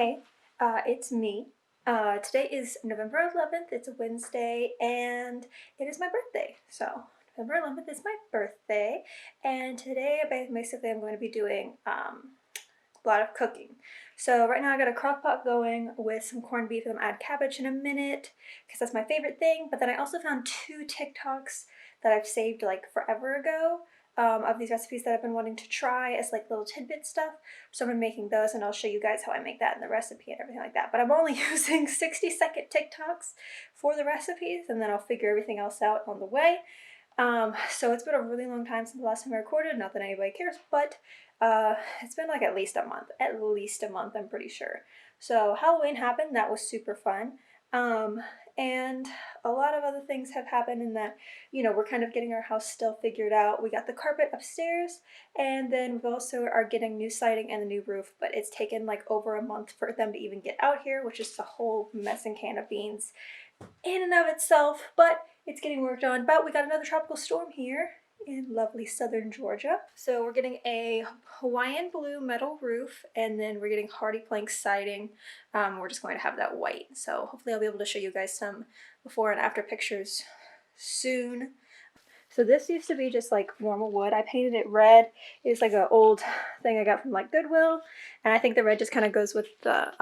Hey, it's me. Today is November 11th. It's a Wednesday, and it is my birthday. So November 11th is my birthday, and today basically I'm going to be doing a lot of cooking. So right now I got a crock pot going with some corned beef, and I'm gonna add cabbage in a minute because that's my favorite thing. But then I also found two TikToks that I've saved like forever ago. Of these recipes that I've been wanting to try as like little tidbit stuff. So I'm making those and I'll show you guys how I make that in the recipe and everything like that. But I'm only using 60-second TikToks for the recipes, and then I'll figure everything else out on the way. So it's been a really long time since the last time I recorded, not that anybody cares, but it's been like at least a month, I'm pretty sure. So Halloween happened, that was super fun. And a lot of other things have happened in that, we're kind of getting our house still figured out. We got the carpet upstairs, and then we also are getting new siding and a new roof, but it's taken like over a month for them to even get out here, which is a whole mess and can of beans in and of itself, but it's getting worked on. But we got another tropical storm here in lovely southern Georgia. So we're getting a Hawaiian blue metal roof, and then we're getting hardy plank siding. We're just going to have that white. So hopefully I'll be able to show you guys some before and after pictures soon. So this used to be just like normal wood. I painted it red. It's like an old thing I got from like Goodwill, and I think the red just kind of goes with the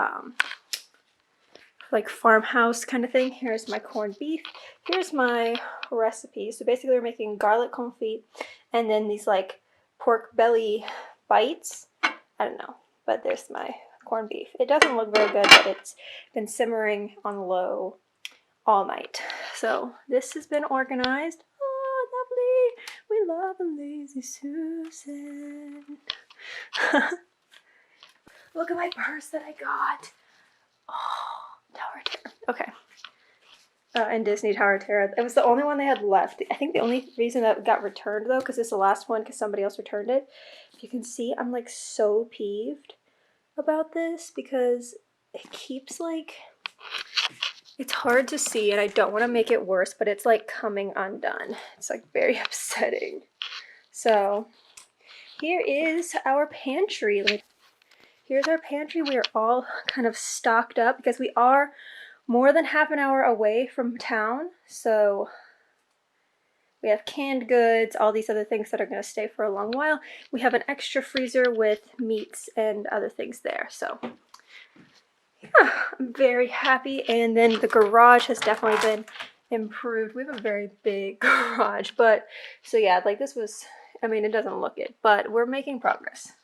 like farmhouse kind of thing. Here's my corned beef. Here's my recipe. So basically we're making garlic confit and then these like pork belly bites. I don't know, but there's my corned beef. It doesn't look very good, but it's been simmering on low all night. So this has been organized. Oh, lovely. We love a lazy Susan. Look at my purse that I got. Oh, Tower Terror. Okay. And Disney Tower Terror. It was the only one they had left. I think the only reason that got returned, though, because it's the last one because somebody else returned it. If you can see, I'm like so peeved about this because it keeps like, it's hard to see and I don't want to make it worse, but it's like coming undone. It's like very upsetting. So here is our pantry. Here's our pantry. We are all kind of stocked up because we are more than half an hour away from town. So we have canned goods, all these other things that are going to stay for a long while. We have an extra freezer with meats and other things there. So yeah, I'm very happy. And then the garage has definitely been improved. We have a very big garage, but so yeah, like this was, I mean, it doesn't look it, but we're making progress.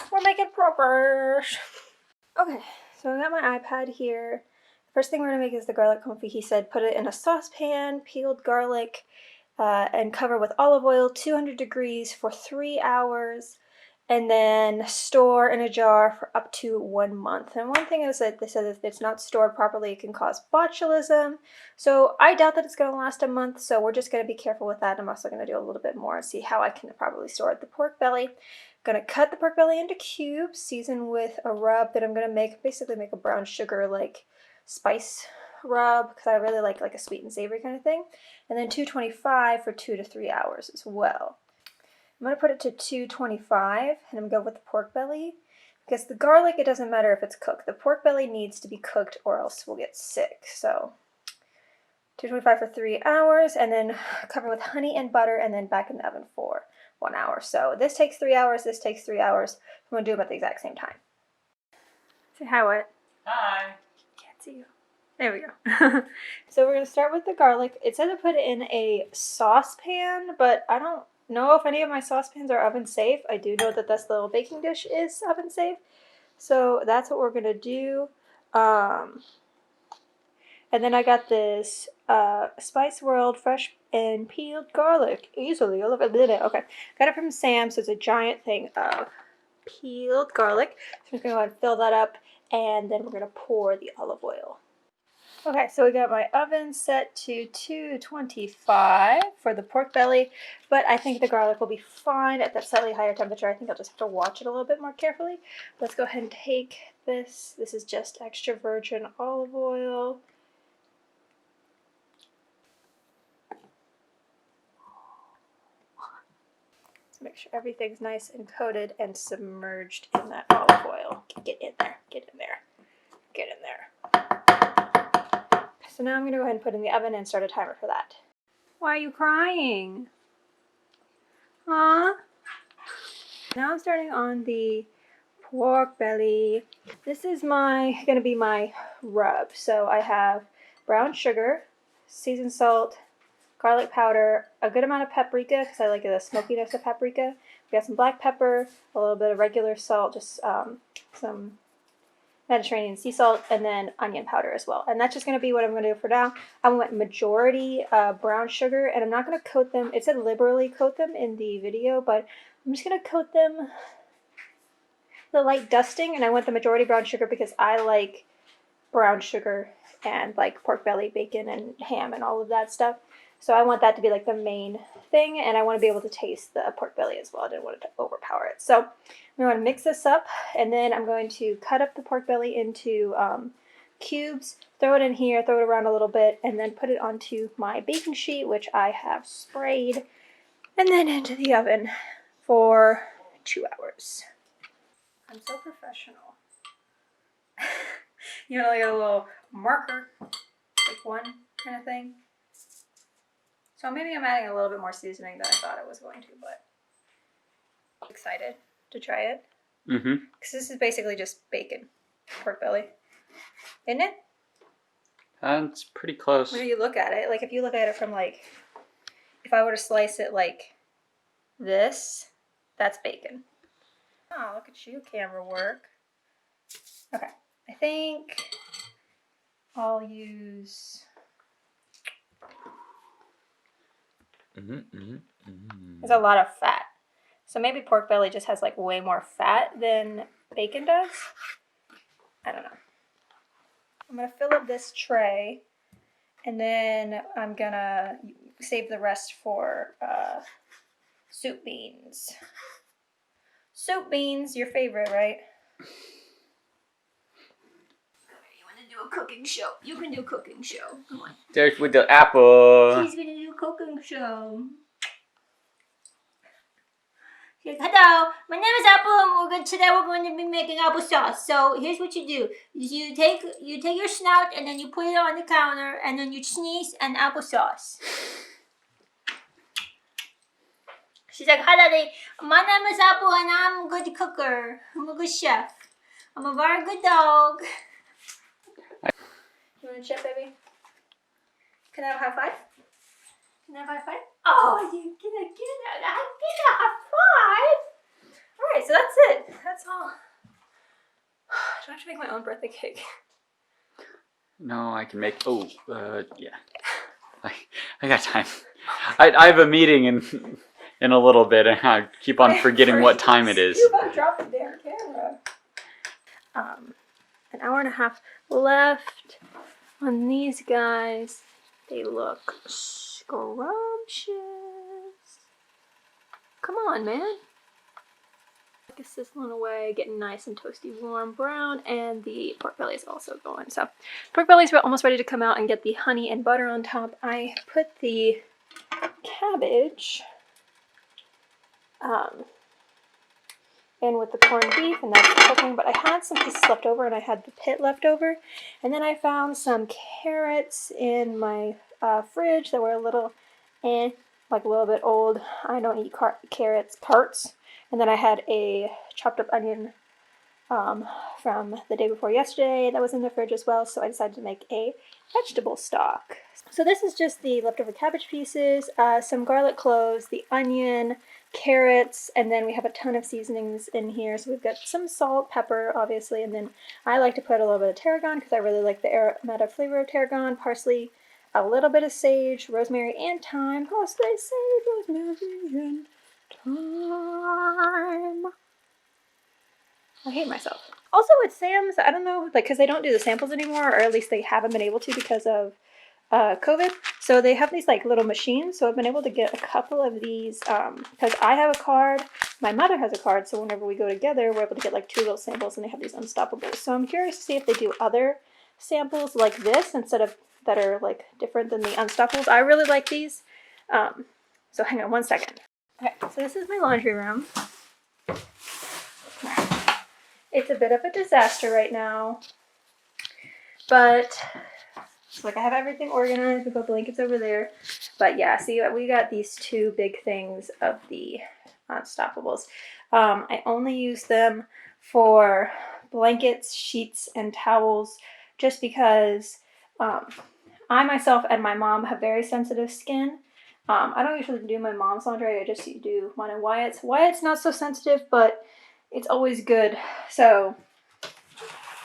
We're making progress. Okay, so I got my iPad here. The first thing we're gonna make is the garlic confit. He said put it in a saucepan, peeled garlic, and cover with olive oil, 200 degrees for 3 hours, and then store in a jar for up to 1 month. And one thing is that they said if it's not stored properly, it can cause botulism. So I doubt that it's gonna last a month, so we're just gonna be careful with that. I'm also gonna do a little bit more and see how I can properly store it. The pork belly. Gonna cut the pork belly into cubes, season with a rub that I'm gonna basically make a brown sugar like spice rub because I really like a sweet and savory kind of thing. And then 225 for 2 to 3 hours as well. I'm gonna put it to 225 and I'm gonna go with the pork belly because the garlic, it doesn't matter if it's cooked. The pork belly needs to be cooked or else we'll get sick. So 225 for 3 hours and then cover with honey and butter and then back in the oven for 1 hour. So this takes 3 hours, this takes 3 hours. I'm gonna do them at the exact same time. Say hi, Wyatt. Hi. Can't see you. There we go. So we're gonna start with the garlic. It said to put it in a saucepan, but I don't know if any of my saucepans are oven safe. I do know that this little baking dish is oven safe. So that's what we're gonna do. And then I got this Spice World fresh and peeled garlic. Easily, I love it. Okay, got it from Sam's. So it's a giant thing of peeled garlic. So I'm just gonna go ahead and fill that up, and then we're gonna pour the olive oil. Okay, so we got my oven set to 225 for the pork belly, but I think the garlic will be fine at that slightly higher temperature. I think I'll just have to watch it a little bit more carefully. Let's go ahead and take this. This is just extra virgin olive oil. Make sure everything's nice and coated and submerged in that olive oil. Get in there, get in there. get in there. So now I'm gonna go ahead and put in the oven and start a timer for that. Why are you crying? Huh? Now I'm starting on the pork belly. This is gonna be my rub. So I have brown sugar, seasoned salt, garlic powder, a good amount of paprika because I like the smokiness of paprika. We got some black pepper, a little bit of regular salt, just some Mediterranean sea salt, and then onion powder as well. And that's just going to be what I'm going to do for now. I went majority brown sugar, and I'm not going to coat them. It said liberally coat them in the video, but I'm just going to coat them the light dusting, and I went the majority brown sugar because I like brown sugar and like pork belly, bacon, and ham, and all of that stuff. So I want that to be like the main thing, and I want to be able to taste the pork belly as well. I didn't want it to overpower it. So I'm going to mix this up, and then I'm going to cut up the pork belly into cubes, throw it in here, throw it around a little bit, and then put it onto my baking sheet, which I have sprayed, and then into the oven for 2 hours. I'm so professional. You know, like a little marker, like one kind of thing. So maybe I'm adding a little bit more seasoning than I thought I was going to, but I'm excited to try it. Mm-hmm. Because this is basically just bacon, pork belly. Isn't it? It's pretty close. When you look at it, like if you look at it from like, if I were to slice it like this, that's bacon. Oh, look at you, camera work. Okay, I think I'll use... There's a lot of fat. So maybe pork belly just has like way more fat than bacon does. I don't know. I'm going to fill up this tray, and then I'm going to save the rest for soup beans. Soup beans, your favorite, right? You want to do a cooking show? You can do a cooking show. Come on. There's with the apple. She's going to do a cooking show. Hello, my name is Apple, and today we're going to be making applesauce. So here's what you do: you take your snout, and then you put it on the counter, and then you sneeze and applesauce. She's like, "Hi, Daddy. My name is Apple, and I'm a good cooker. I'm a good chef. I'm a very good dog." You want to chip, baby? Can I have a high five? Can I have a high five? Oh, you're gonna get a high five! Alright, so that's it. That's all. Do I have to make my own birthday cake? No, I can make... Oh, yeah. I got time. I have a meeting in a little bit, and I keep on forgetting what time it is. You about dropped the damn camera. An hour and a half left on these guys. They look scrumptious. Come on, man. It's sizzling away, getting nice and toasty, warm brown, and the pork belly is also going. So, pork belly's almost ready to come out and get the honey and butter on top. I put the cabbage in with the corned beef, and that's cooking. But I had some pieces left over, and I had the pit left over, and then I found some carrots in my fridge that were a little like a little bit old. I don't eat carrots. And then I had a chopped up onion from the day before yesterday that was in the fridge as well, so I decided to make a vegetable stock. So this is just the leftover cabbage pieces, some garlic cloves, the onion, carrots, and then we have a ton of seasonings in here. So we've got some salt, pepper, obviously, and then I like to put a little bit of tarragon because I really like the aromatic flavor of tarragon, parsley, a little bit of sage, rosemary, and thyme. Parsley, sage, rosemary, and thyme. I hate myself. Also with Sam's, I don't know, like, because they don't do the samples anymore, or at least they haven't been able to because of COVID. So they have these like little machines. So I've been able to get a couple of these because I have a card, my mother has a card. So whenever we go together, we're able to get like 2 little samples, and they have these Unstoppables. So I'm curious to see if they do other samples like this instead of that are like different than the Unstoppables. I really like these. So hang on one second. Okay, so this is my laundry room. It's a bit of a disaster right now. But so like I have everything organized. We put blankets over there. But yeah, see, we got these two big things of the Unstoppables. I only use them for blankets, sheets, and towels, just because I myself and my mom have very sensitive skin. I don't usually do my mom's laundry. I just do mine and Wyatt's. Wyatt's not so sensitive, but it's always good. So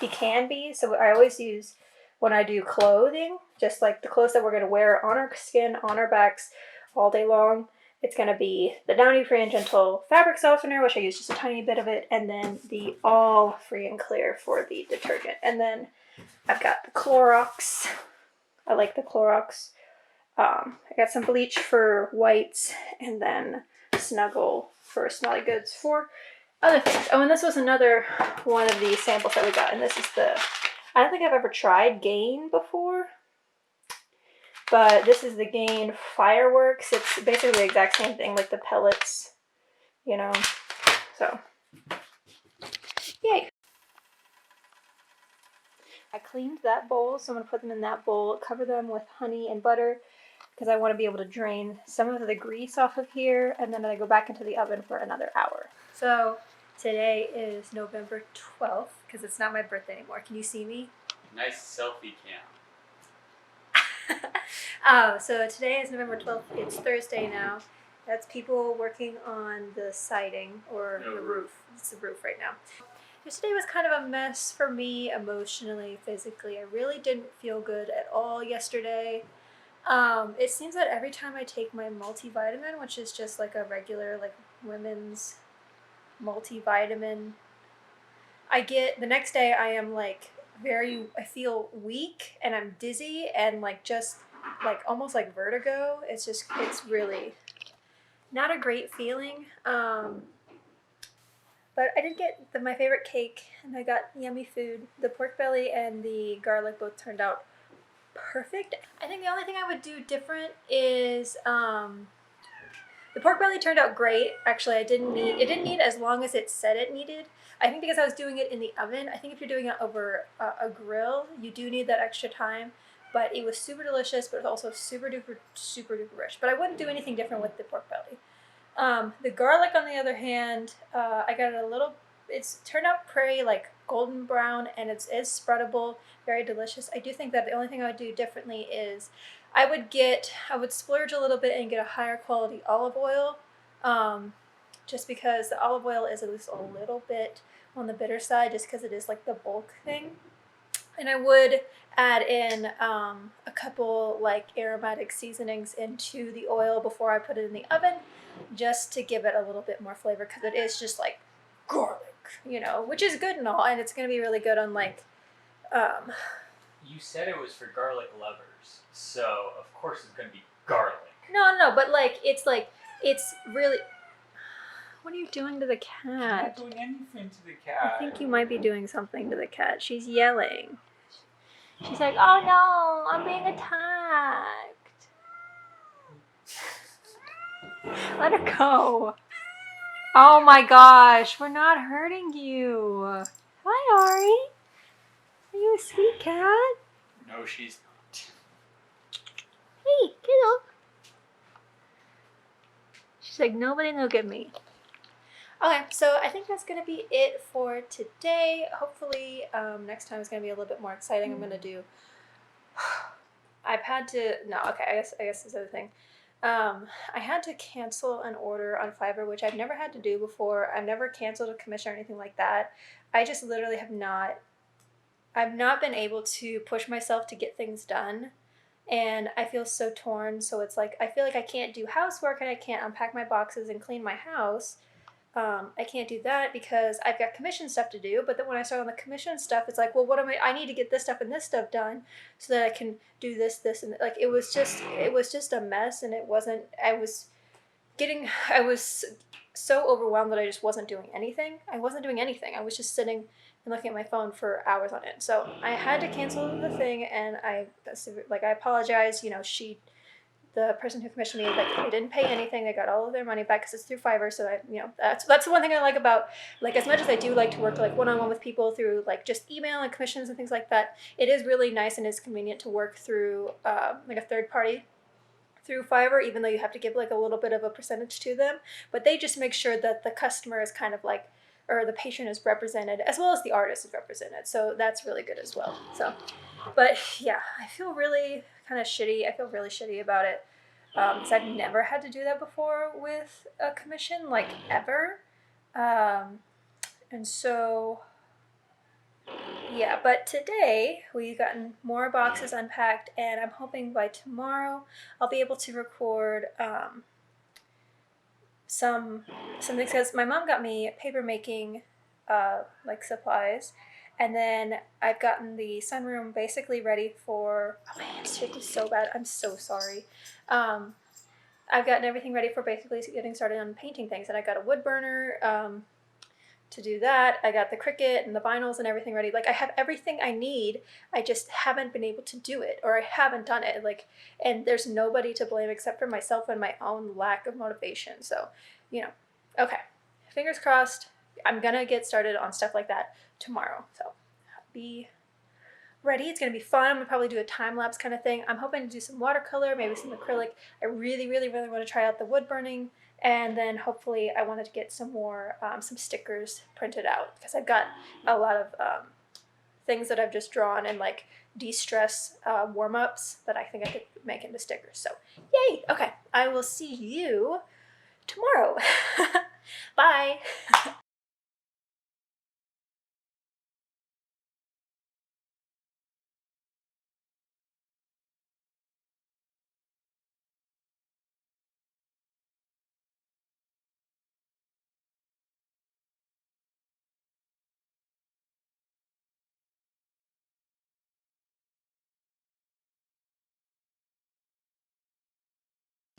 he can be. So I always use, when I do clothing, just like the clothes that we're going to wear on our skin, on our backs all day long, it's going to be the Downy Free and Gentle fabric softener, which I use just a tiny bit of it, and then the All Free and Clear for the detergent. And then I've got the Clorox. I like the Clorox. I got some bleach for whites, and then Snuggle for smelly goods for other things. Oh, and this was another one of the samples that we got, and this is the, I don't think I've ever tried Gain before, but this is the Gain Fireworks. It's basically the exact same thing, like the pellets, you know, so yay. I cleaned that bowl, so I'm going to put them in that bowl, cover them with honey and butter, because I want to be able to drain some of the grease off of here, and then I go back into the oven for another hour. So today is November 12th, because it's not my birthday anymore. Can you see me? Nice selfie cam. So today is November 12th. It's Thursday now. That's people working on the siding or the roof. It's the roof right now. Yesterday was kind of a mess for me emotionally, physically. I really didn't feel good at all yesterday. It seems that every time I take my multivitamin, which is just like a regular like women's multivitamin, the next day I am like I feel weak and I'm dizzy and like just like almost like vertigo. It's really not a great feeling. But I did get my favorite cake, and I got yummy food. The pork belly and the garlic both turned out perfect. I think the only thing I would do different is the pork belly turned out great. Actually, it didn't need as long as it said it needed. I think because I was doing it in the oven. I think if you're doing it over a grill, you do need that extra time. But it was super delicious, but it was also super duper rich. But I wouldn't do anything different with the pork belly. The garlic, on the other hand, I got it it's turned out pretty like golden brown, and it's spreadable, very delicious. I do think that the only thing I would do differently is I would splurge a little bit and get a higher quality olive oil, just because the olive oil is at least a little bit on the bitter side, just because it is like the bulk thing. And I would add in a couple like aromatic seasonings into the oil before I put it in the oven, just to give it a little bit more flavor, because it is just like garlic, you know, which is good and all, and it's going to be really good on like You said it was for garlic lovers, so of course it's going to be garlic. no, but like it's really. What are you doing to the cat? I'm not doing anything to the cat. I think you might be doing something to the cat. She's yelling. She's like, oh no, I'm being attacked. Let her go. Oh my gosh, we're not hurting you. Hi, Ari. Are you a sweet cat? No, she's not. Hey, get up. She's like, nobody look at me. Okay, so I think that's going to be it for today. Hopefully, next time is going to be a little bit more exciting. I'm going to do... I guess this is the other thing. I had to cancel an order on Fiverr, which I've never had to do before. I've never canceled a commission or anything like that. I just literally I've not been able to push myself to get things done. And I feel so torn. So it's like, I feel like I can't do housework, and I can't unpack my boxes and clean my house. I can't do that because I've got commission stuff to do. But then when I start on the commission stuff, it's like, well, I need to get this stuff and this stuff done so that I can do this, and like, it was just a mess. And I was so overwhelmed that I just wasn't doing anything. I was just sitting and looking at my phone for hours on end. So I had to cancel the thing, and I apologize. You know, she the person who commissioned me, like, they didn't pay anything. They got all of their money back because it's through Fiverr. So that's the one thing I like about, like, as much as I do like to work like one-on-one with people through like just email and commissions and things like that, it is really nice and is convenient to work through like a third party through Fiverr, even though you have to give like a little bit of a percentage to them. But they just make sure that the customer is kind of like, or the patient is represented as well as the artist is represented. So that's really good as well. So, but yeah, I feel really kind of shitty. I feel really shitty about it because I've never had to do that before with a commission, like ever. And so, yeah, but today we've gotten more boxes unpacked, and I'm hoping by tomorrow I'll be able to record some things, because my mom got me paper making like supplies, and then I've gotten the sunroom basically ready for, oh my hand's shaking so bad, I'm so sorry. I've gotten everything ready for basically getting started on painting things, and I got a wood burner to do that. I got the Cricut and the vinyls and everything ready. Like, I have everything I need. I just haven't been able to do it, or I haven't done it. Like, and there's nobody to blame except for myself and my own lack of motivation. So, okay. Fingers crossed. I'm gonna get started on stuff like that tomorrow. So be ready. It's gonna be fun. I'm gonna probably do a time lapse kind of thing. I'm hoping to do some watercolor, maybe some acrylic. I really, really, really want to try out the wood burning. And then hopefully I wanted to get some more, some stickers printed out, because I've got a lot of things that I've just drawn and like de-stress warm-ups that I think I could make into stickers. So yay. Okay. I will see you tomorrow. Bye.